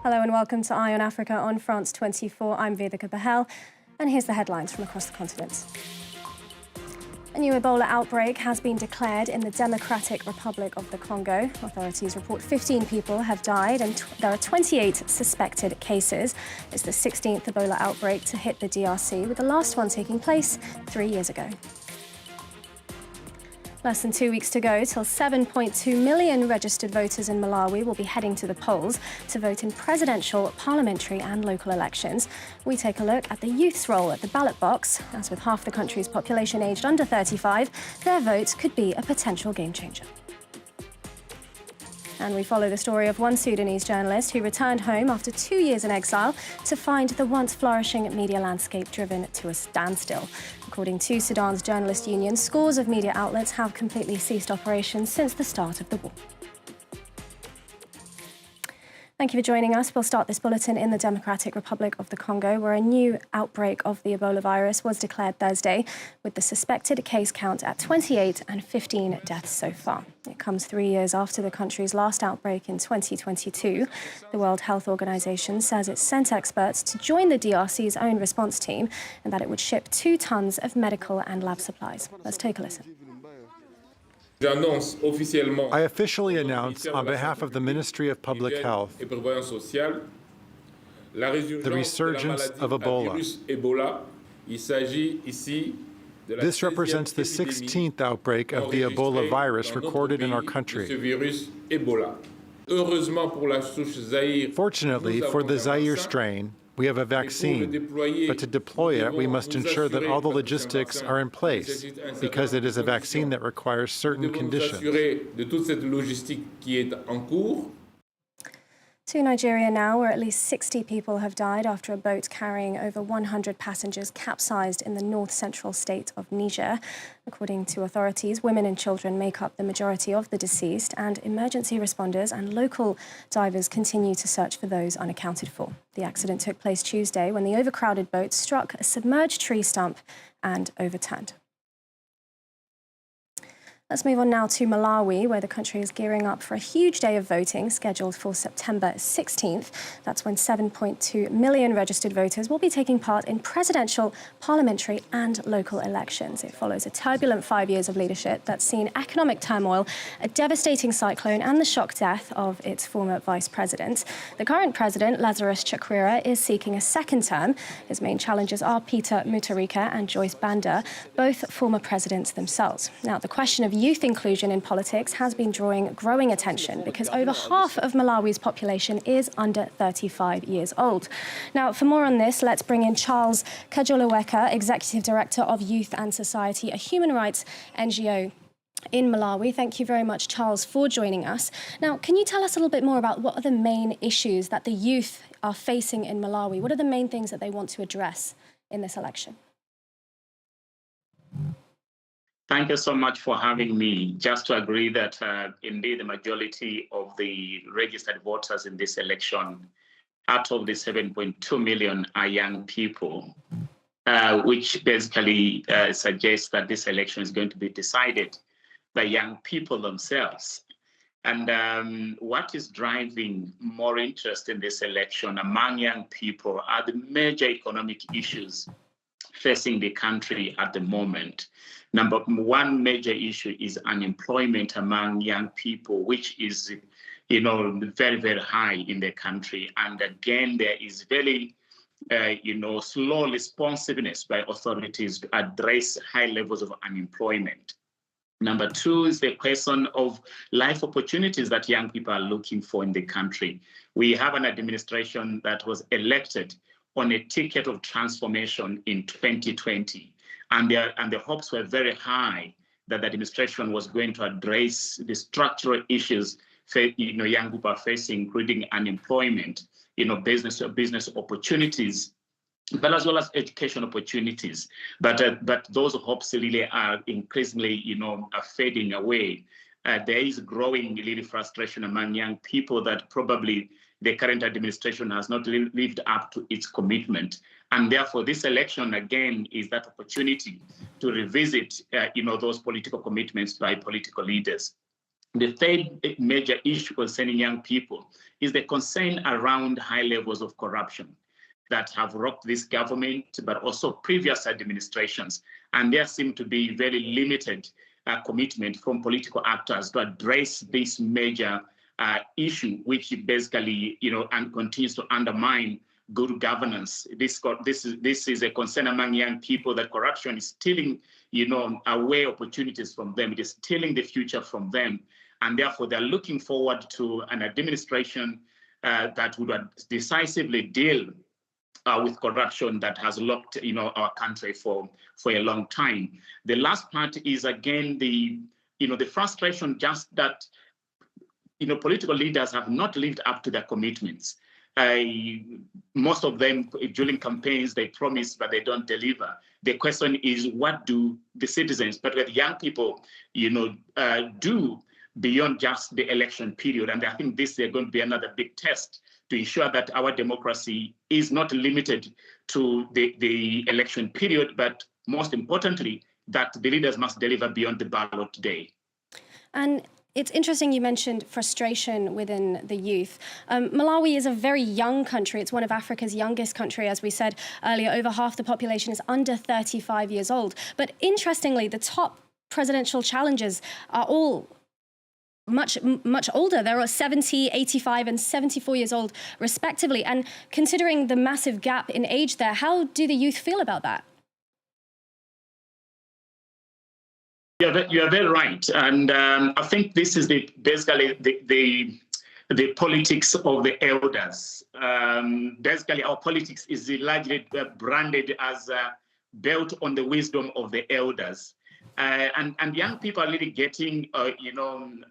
Hello and welcome to Eye on Africa on France 24. I'm Vedika Bahel, and here's the headlines from across the continent. A new Ebola outbreak has been declared in the Democratic Republic of the Congo. Authorities report 15 people have died and there are 28 suspected cases. It's the 16th Ebola outbreak to hit the DRC, with the last one taking place 3 years ago. Less than 2 weeks to go till 7.2 million registered voters in Malawi will be heading to the polls to vote in presidential, parliamentary and local elections. We take a look at the youth's role at the ballot box. As with half the country's population aged under 35, their vote could be a potential game changer. And we follow the story of one Sudanese journalist who returned home after 2 years in exile to find the once-flourishing media landscape driven to a standstill. According to Sudan's journalist union, scores of media outlets have completely ceased operations since the start of the war. Thank you for joining us. We'll start this bulletin in the Democratic Republic of the Congo, where a new outbreak of the Ebola virus was declared Thursday, with the suspected case count at 28 and 15 deaths so far. It comes 3 years after the country's last outbreak in 2022. The World Health Organization says it sent experts to join the DRC's own response team and that it would ship 2 tons of medical and lab supplies. Let's take a listen. I officially announce, on behalf of the Ministry of Public Health, the resurgence of Ebola. This represents the 16th outbreak of the Ebola virus recorded in our country. Fortunately for the Zaire strain, we have a vaccine, but to deploy it, we must ensure that all the logistics are in place, because it is a vaccine that requires certain conditions. To Nigeria now, where at least 60 people have died after a boat carrying over 100 passengers capsized in the north-central state of Niger. According to authorities, women and children make up the majority of the deceased, and emergency responders and local divers continue to search for those unaccounted for. The accident took place Tuesday when the overcrowded boat struck a submerged tree stump and overturned. Let's move on now to Malawi, where the country is gearing up for a huge day of voting scheduled for September 16th. That's when 7.2 million registered voters will be taking part in presidential, parliamentary and local elections. It follows a turbulent 5 years of leadership that's seen economic turmoil, a devastating cyclone and the shock death of its former vice president. The current president, Lazarus Chakwera, is seeking a second term. His main challengers are Peter Mutharika and Joyce Banda, both former presidents themselves. Now, the question of youth inclusion in politics has been drawing growing attention because over half of Malawi's population is under 35 years old. Now, for more on this, let's bring in Charles Kajoloweka, Executive Director of Youth and Society, a human rights NGO in Malawi. Thank you very much, Charles, for joining us. Now, can you tell us a little bit more about what are the main issues that the youth are facing in Malawi? What are the main things that they want to address in this election? Thank you so much for having me. Just to agree that indeed the majority of the registered voters in this election, out of the 7.2 million, are young people, which basically suggests that this election is going to be decided by young people themselves. And what is driving more interest in this election among young people are the major economic issues facing the country at the moment. Number one major issue is unemployment among young people, which is, very, very high in the country. And again, there is very, slow responsiveness by authorities to address high levels of unemployment. Number two is the question of life opportunities that young people are looking for in the country. We have an administration that was elected on a ticket of transformation in 2020. And the hopes were very high that the administration was going to address the structural issues young people are facing, including unemployment, business opportunities, but as well as education opportunities. But those hopes really are increasingly, are fading away. There is growing really frustration among young people that probably the current administration has not lived up to its commitment. And therefore, this election, again, is that opportunity to revisit, those political commitments by political leaders. The third major issue concerning young people is the concern around high levels of corruption that have rocked this government, but also previous administrations. And there seems to be very limited commitment from political actors to address this major issue, which basically, and continues to undermine good governance. This is a concern among young people that corruption is stealing, away opportunities from them. It is stealing the future from them. And therefore, they're looking forward to an administration that would decisively deal with corruption that has locked, our country for a long time. The last part is again the frustration just that, political leaders have not lived up to their commitments. Most of them during campaigns they promise, but they don't deliver. The question is, what do the citizens, particularly young people, do beyond just the election period? And I think this is going to be another big test to ensure that our democracy is not limited to the election period, but most importantly, that the leaders must deliver beyond the ballot day. And it's interesting you mentioned frustration within the youth. Malawi is a very young country. It's one of Africa's youngest countries, as we said earlier. Over half the population is under 35 years old. But interestingly, the top presidential challengers are all much older. There are 70, 85 and 74 years old, respectively. And considering the massive gap in age there, how do the youth feel about that? You are very right, and I think this is basically the politics of the elders. Basically, our politics is largely branded as built on the wisdom of the elders, and young people are really getting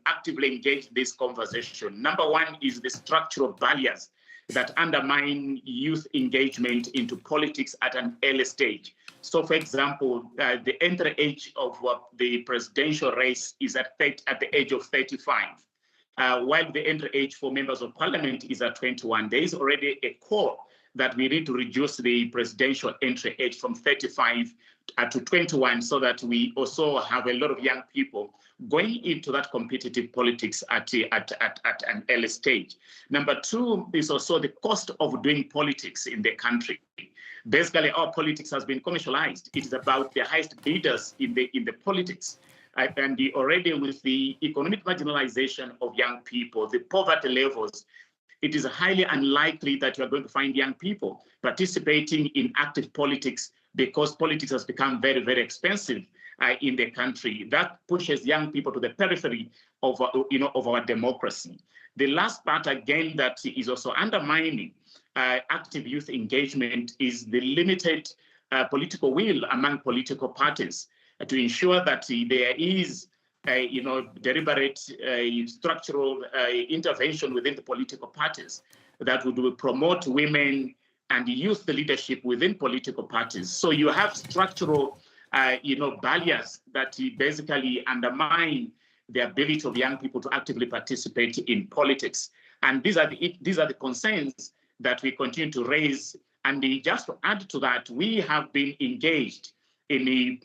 actively engaged in this conversation. Number one is the structural barriers that undermine youth engagement into politics at an early stage. So, for example, the entry age of the presidential race is at the age of 35, while the entry age for members of parliament is at 21. There is already a call that we need to reduce the presidential entry age from 35 to 21, so that we also have a lot of young people going into that competitive politics at an early stage. Number two is also the cost of doing politics in the country. Basically, our politics has been commercialized. It is about the highest bidders in the politics. And already with the economic marginalization of young people, the poverty levels, it is highly unlikely that you are going to find young people participating in active politics, because politics has become very, very expensive in the country. That pushes young people to the periphery of our democracy. The last part, again, that is also undermining active youth engagement is the limited political will among political parties to ensure that there is deliberate structural intervention within the political parties that would promote women and youth leadership within political parties. So you have structural barriers that basically undermine the ability of young people to actively participate in politics. And these are the concerns that we continue to raise. And just to add to that, we have been engaged in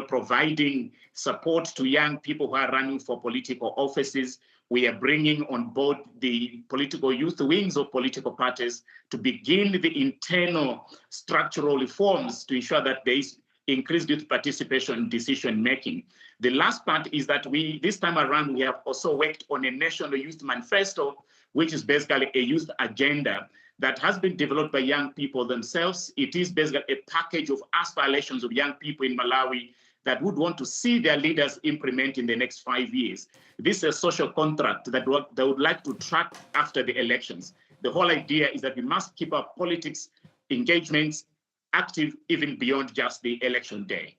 providing support to young people who are running for political offices. We are bringing on board the political youth wings of political parties to begin the internal structural reforms to ensure that there is increased youth participation in decision making. The last part is that this time around, we have also worked on a national youth manifesto, which is basically a youth agenda that has been developed by young people themselves. It is basically a package of aspirations of young people in Malawi that would want to see their leaders implement in the next 5 years. This is a social contract that they would like to track after the elections. The whole idea is that we must keep our politics engagements active even beyond just the election day.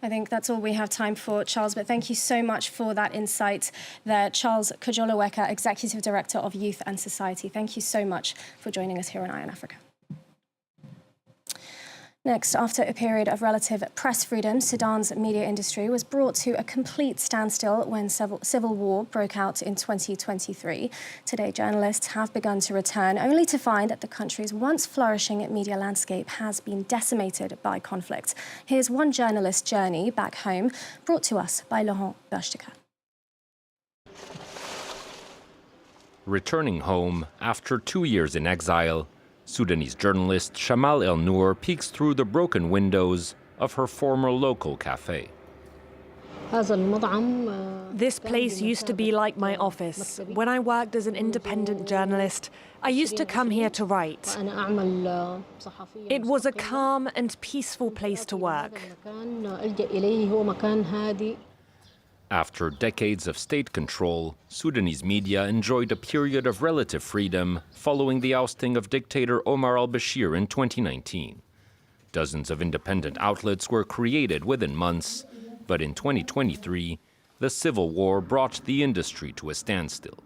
I think that's all we have time for, Charles, but thank you so much for that insight there. Charles Kajoloweka, Executive Director of Youth and Society. Thank you so much for joining us here on Eye on Africa. Next, after a period of relative press freedom, Sudan's media industry was brought to a complete standstill when civil war broke out in 2023. Today, journalists have begun to return, only to find that the country's once flourishing media landscape has been decimated by conflict. Here's one journalist's journey back home, brought to us by Laurent Berchtika. Returning home after 2 years in exile, Sudanese journalist Shamal El Noor peeks through the broken windows of her former local cafe. This place used to be like my office. When I worked as an independent journalist, I used to come here to write. It was a calm and peaceful place to work. After decades of state control, Sudanese media enjoyed a period of relative freedom following the ousting of dictator Omar al-Bashir in 2019. Dozens of independent outlets were created within months, but in 2023, the civil war brought the industry to a standstill.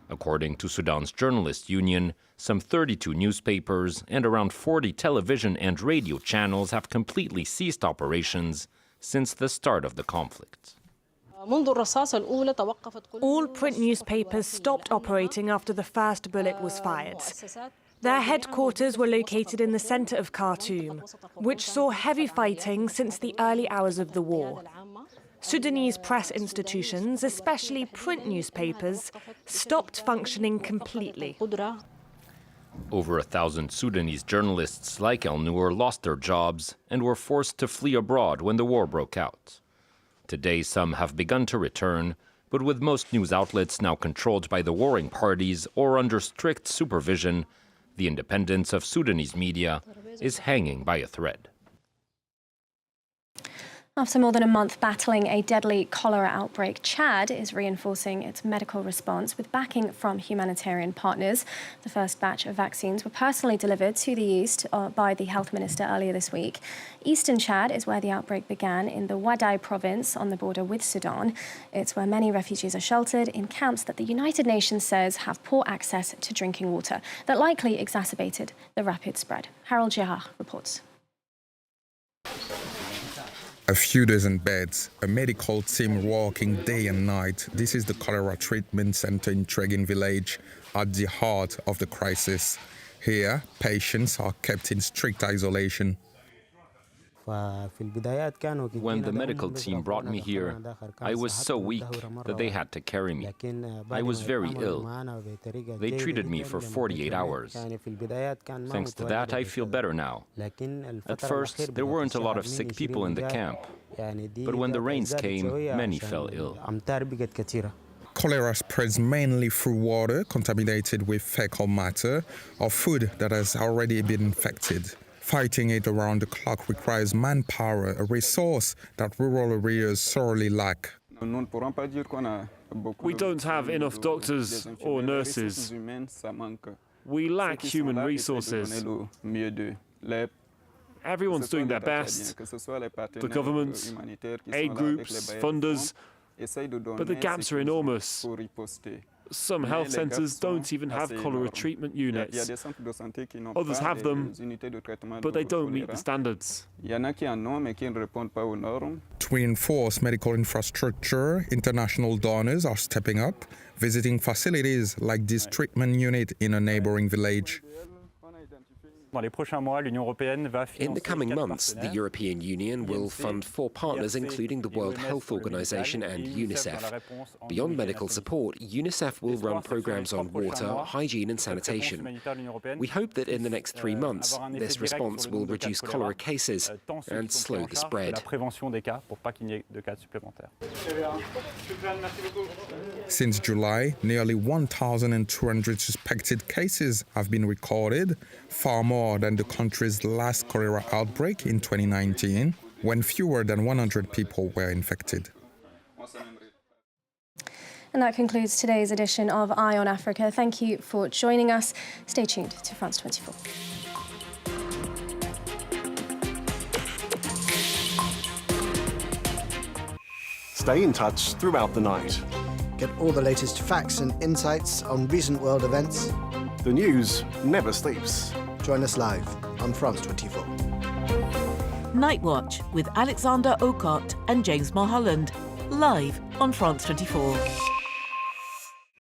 According to Sudan's Journalists Union, some 32 newspapers and around 40 television and radio channels have completely ceased operations since the start of the conflict. All print newspapers stopped operating after the first bullet was fired. Their headquarters were located in the center of Khartoum, which saw heavy fighting since the early hours of the war. Sudanese press institutions, especially print newspapers, stopped functioning completely. Over 1,000 Sudanese journalists like El Noor lost their jobs and were forced to flee abroad when the war broke out. Today, some have begun to return, but with most news outlets now controlled by the warring parties or under strict supervision, the independence of Sudanese media is hanging by a thread. After more than a month battling a deadly cholera outbreak, Chad is reinforcing its medical response with backing from humanitarian partners. The first batch of vaccines were personally delivered to the east by the health minister earlier this week. Eastern Chad is where the outbreak began, in the Wadai province on the border with Sudan. It's where many refugees are sheltered in camps that the United Nations says have poor access to drinking water, that likely exacerbated the rapid spread. Harold Gerard reports. A few dozen beds, a medical team working day and night. This is the cholera treatment center in Tregin village at the heart of the crisis. Here, patients are kept in strict isolation. When the medical team brought me here, I was so weak that they had to carry me. I was very ill. They treated me for 48 hours. Thanks to that, I feel better now. At first, there weren't a lot of sick people in the camp, but when the rains came, many fell ill. Cholera spreads mainly through water contaminated with fecal matter or food that has already been infected. Fighting it around the clock requires manpower, a resource that rural areas sorely lack. We don't have enough doctors or nurses. We lack human resources. Everyone's doing their best. The government, aid groups, funders, but the gaps are enormous. Some health centres don't even have cholera treatment units. Others have them, but they don't meet the standards. To reinforce medical infrastructure, international donors are stepping up, visiting facilities like this treatment unit in a neighboring village. In the coming months, the European Union will fund 4 partners, including the World Health Organization and UNICEF. Beyond medical support, UNICEF will run programs on water, hygiene and sanitation. We hope that in the next 3 months, this response will reduce cholera cases and slow the spread. Since July, nearly 1,200 suspected cases have been recorded, far more than the country's last cholera outbreak in 2019, when fewer than 100 people were infected. And that concludes today's edition of Eye on Africa. Thank you for joining us. Stay tuned to France 24. Stay in touch throughout the night. Get all the latest facts and insights on recent world events. The news never sleeps. Join us live on France 24. Night Watch with Alexander Ocott and James Mulholland, live on France 24.